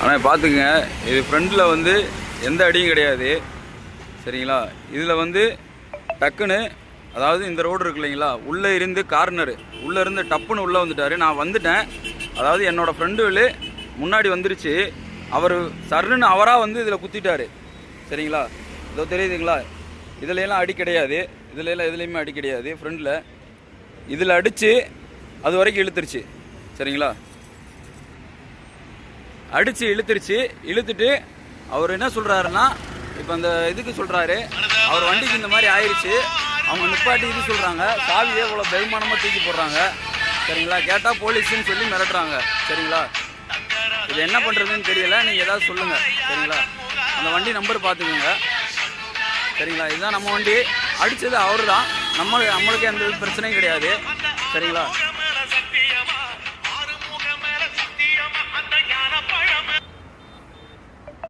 ஆனால் பார்த்துக்குங்க, இது ஃப்ரண்டில் வந்து எந்த அடியும் கிடையாது சரிங்களா. இதில் வந்து டக்குன்னு, அதாவது இந்த ரோடு இருக்கு இல்லைங்களா, உள்ளே இருந்து கார்னரு உள்ளே இருந்து டப்புன்னு உள்ளே வந்துட்டார். நான் வந்துட்டேன், அதாவது என்னோடய ஃப்ரெண்டு முன்னாடி வந்துருச்சு. அவர் சர்ன்னு அவராக வந்து இதில் குத்திட்டார் சரிங்களா. இதோ தெரியுதுங்களா, இதுலலாம் அடி கிடையாது, எதுலேயுமே அடி கிடையாது. ஃப்ரெண்டில் இதில் அடித்து அது வரைக்கும் இழுத்துருச்சு சரிங்களா. அடித்து இழுத்துட்டு அவர் என்ன சொல்கிறாருன்னா, இப்போ அந்த இதுக்கு சொல்கிறாரு, அவர் வண்டிக்கு இந்த மாதிரி ஆயிடுச்சு. அவங்க நிப்பாட்டி இது சொல்கிறாங்க, சாவியே இவ்வளோ பெருமானமாக தூக்கி போடுறாங்க சரிங்களா. கேட்டால் போலீஸுன்னு சொல்லி மிரட்டுறாங்க சரிங்களா. இது என்ன பண்ணுறதுன்னு தெரியல, நீங்கள் ஏதாவது சொல்லுங்கள் சரிங்களா. அந்த வண்டி நம்பர் பார்த்துக்கோங்க சரிங்களா. இதுதான் நம்ம வண்டி, அடித்தது அவரு தான், நம்மளுக்கு எந்த பிரச்சனையும் கிடையாது சரிங்களா.